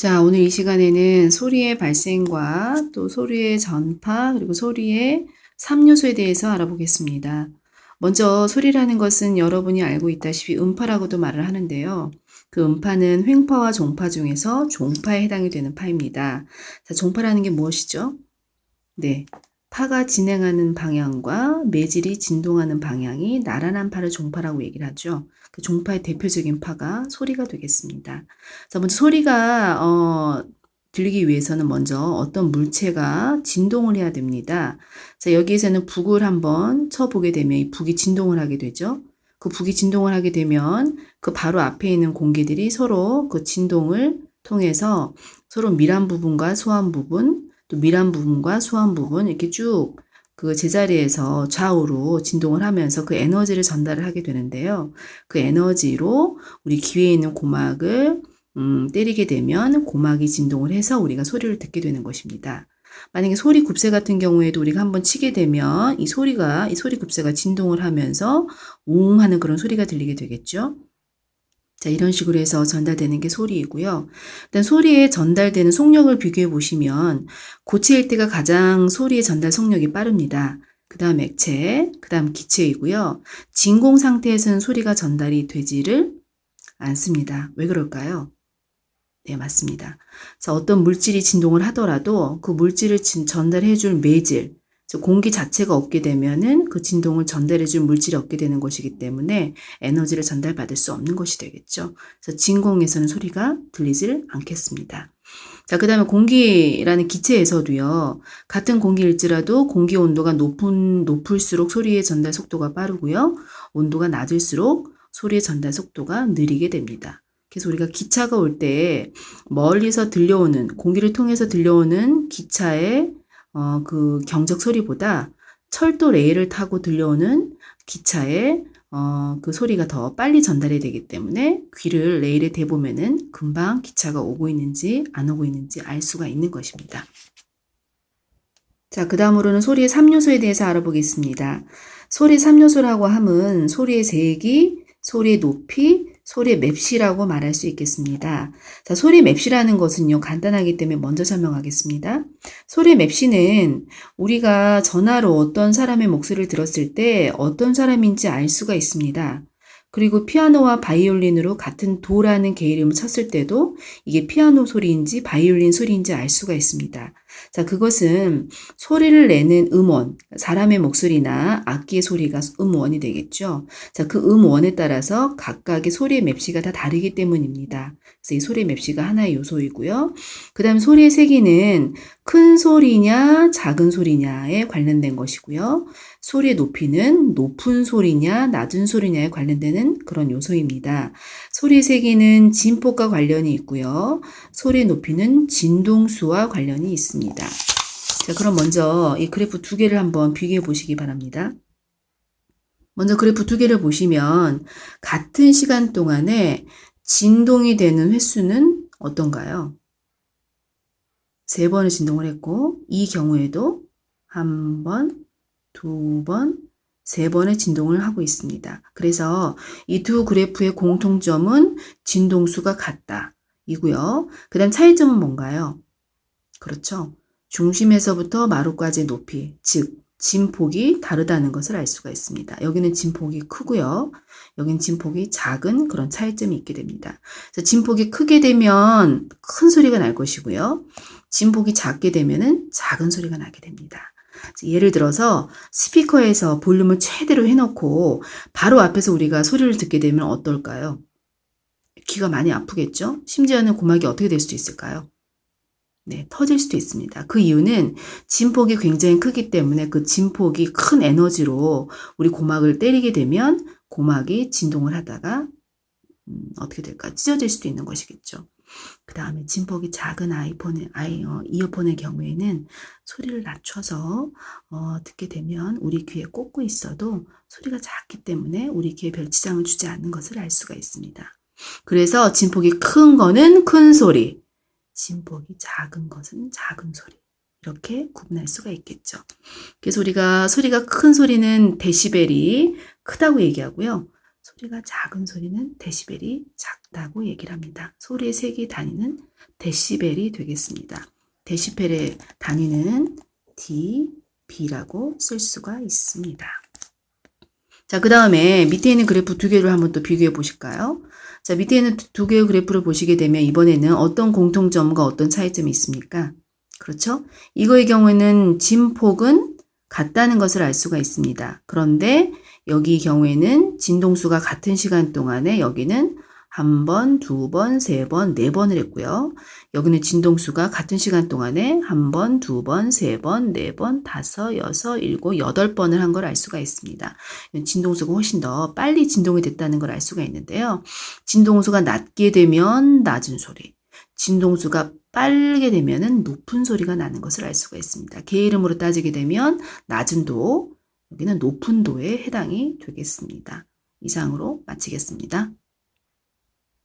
자, 오늘 이 시간에는 소리의 발생과 또 소리의 전파, 그리고 소리의 3요소에 대해서 알아보겠습니다. 먼저 소리라는 것은 여러분이 알고 있다시피 음파라고도 말을 하는데요. 그 음파는 횡파와 종파 중에서 종파에 해당이 되는 파입니다. 자, 종파라는 게 무엇이죠? 네. 파가 진행하는 방향과 매질이 진동하는 방향이 나란한 파를 종파라고 얘기를 하죠. 그 종파의 대표적인 파가 소리가 되겠습니다. 자, 먼저 소리가 들리기 위해서는 먼저 어떤 물체가 진동을 해야 됩니다. 자, 여기에서는 북을 한번 쳐보게 되면 이 북이 진동을 하게 되죠. 그 북이 진동을 하게 되면 그 바로 앞에 있는 공기들이 서로 그 진동을 통해서 서로 밀한 부분과 소한 부분, 또 밀한 부분과 소한 부분 이렇게 쭉 그 제자리에서 좌우로 진동을 하면서 그 에너지를 전달을 하게 되는데요. 그 에너지로 우리 귀에 있는 고막을 때리게 되면 고막이 진동을 해서 우리가 소리를 듣게 되는 것입니다. 만약에 소리 굽새 같은 경우에도 우리가 한번 치게 되면 이 소리 굽새가 진동을 하면서 웅 하는 그런 소리가 들리게 되겠죠. 자, 이런 식으로 해서 전달되는 게 소리이고요. 일단 소리에 전달되는 속력을 비교해 보시면 고체 일대가 가장 소리의 전달 속력이 빠릅니다. 그 다음 액체, 그 다음 기체이고요. 진공 상태에서는 소리가 전달이 되지를 않습니다. 왜 그럴까요? 네, 맞습니다. 자, 어떤 물질이 진동을 하더라도 그 물질을 전달해 줄 매질, 공기 자체가 없게 되면은 그 진동을 전달해 줄 물질이 없게 되는 것이기 때문에 에너지를 전달받을 수 없는 것이 되겠죠. 그래서 진공에서는 소리가 들리질 않겠습니다. 자, 그 다음에 공기라는 기체에서도요, 같은 공기일지라도 공기 온도가 높을수록 소리의 전달 속도가 빠르고요, 온도가 낮을수록 소리의 전달 속도가 느리게 됩니다. 그래서 우리가 기차가 올 때 멀리서 들려오는, 공기를 통해서 들려오는 기차의 그 경적 소리보다 철도 레일을 타고 들려오는 기차의 그 소리가 더 빨리 전달이 되기 때문에 귀를 레일에 대보면은 금방 기차가 오고 있는지 안 오고 있는지 알 수가 있는 것입니다. 자, 그 다음으로는 소리의 3요소에 대해서 알아보겠습니다. 소리 3요소라고 함은 소리의 세기, 소리의 높이, 소리의 맵시라고 말할 수 있겠습니다. 자, 소리 맵시라는 것은요, 간단하기 때문에 먼저 설명하겠습니다. 소리 맵시는 우리가 전화로 어떤 사람의 목소리를 들었을 때 어떤 사람인지 알 수가 있습니다. 그리고 피아노와 바이올린으로 같은 도라는 개 이름을 쳤을 때도 이게 피아노 소리인지 바이올린 소리인지 알 수가 있습니다. 자, 그것은 소리를 내는 음원, 사람의 목소리나 악기의 소리가 음원이 되겠죠. 자, 그 음원에 따라서 각각의 소리의 맵시가 다 다르기 때문입니다. 그래서 이 소리의 맵시가 하나의 요소이고요. 그 다음 소리의 세기는 큰 소리냐 작은 소리냐에 관련된 것이고요. 소리의 높이는 높은 소리냐 낮은 소리냐에 관련되는 그런 요소입니다. 소리의 세기는 진폭과 관련이 있고요. 소리의 높이는 진동수와 관련이 있습니다. 자, 그럼 먼저 이 그래프 두 개를 한번 비교해 보시기 바랍니다. 먼저 그래프 두 개를 보시면 같은 시간 동안에 진동이 되는 횟수는 어떤가요? 3번을 진동을 했고 이 경우에도 1번, 2번, 3번의 진동을 하고 있습니다. 그래서 이 두 그래프의 공통점은 진동수가 같다 이고요. 그 다음 차이점은 뭔가요? 그렇죠. 중심에서부터 마루까지의 높이, 즉 진폭이 다르다는 것을 알 수가 있습니다. 여기는 진폭이 크고요. 여기는 진폭이 작은 그런 차이점이 있게 됩니다. 그래서 진폭이 크게 되면 큰 소리가 날 것이고요. 진폭이 작게 되면은 작은 소리가 나게 됩니다. 예를 들어서 스피커에서 볼륨을 최대로 해놓고 바로 앞에서 우리가 소리를 듣게 되면 어떨까요? 귀가 많이 아프겠죠? 심지어는 고막이 어떻게 될 수도 있을까요? 네, 터질 수도 있습니다. 그 이유는 진폭이 굉장히 크기 때문에 그 진폭이 큰 에너지로 우리 고막을 때리게 되면 고막이 진동을 하다가 어떻게 될까? 찢어질 수도 있는 것이겠죠. 그 다음에 진폭이 작은 이어폰의 경우에는 소리를 낮춰서 듣게 되면 우리 귀에 꽂고 있어도 소리가 작기 때문에 우리 귀에 별 지장을 주지 않는 것을 알 수가 있습니다. 그래서 진폭이 큰 거는 큰 소리, 진폭이 작은 것은 작은 소리, 이렇게 구분할 수가 있겠죠. 그래서 우리가 소리가 큰 소리는 데시벨이 크다고 얘기하고요. 소리가 작은 소리는 데시벨이 작다고 얘기를 합니다. 소리의 세기 단위는 데시벨이 되겠습니다. 데시벨의 단위는 dB라고 쓸 수가 있습니다. 자, 그 다음에 밑에 있는 그래프 두 개를 한번 또 비교해 보실까요? 자, 밑에 있는 두 개의 그래프를 보시게 되면 이번에는 어떤 공통점과 어떤 차이점이 있습니까? 그렇죠? 이거의 경우에는 진폭은 같다는 것을 알 수가 있습니다. 그런데 여기 경우에는 진동수가 같은 시간 동안에 여기는 한 번, 두 번, 세 번, 네 번을 했고요. 여기는 진동수가 같은 시간 동안에 한 번, 두 번, 세 번, 네 번, 다섯, 여섯, 일곱, 여덟 번을 한 걸 알 수가 있습니다. 진동수가 훨씬 더 빨리 진동이 됐다는 걸 알 수가 있는데요. 진동수가 낮게 되면 낮은 소리, 진동수가 빠르게 되면 높은 소리가 나는 것을 알 수가 있습니다. 개 이름으로 따지게 되면 낮은 도, 여기는 높은 도에 해당이 되겠습니다. 이상으로 마치겠습니다.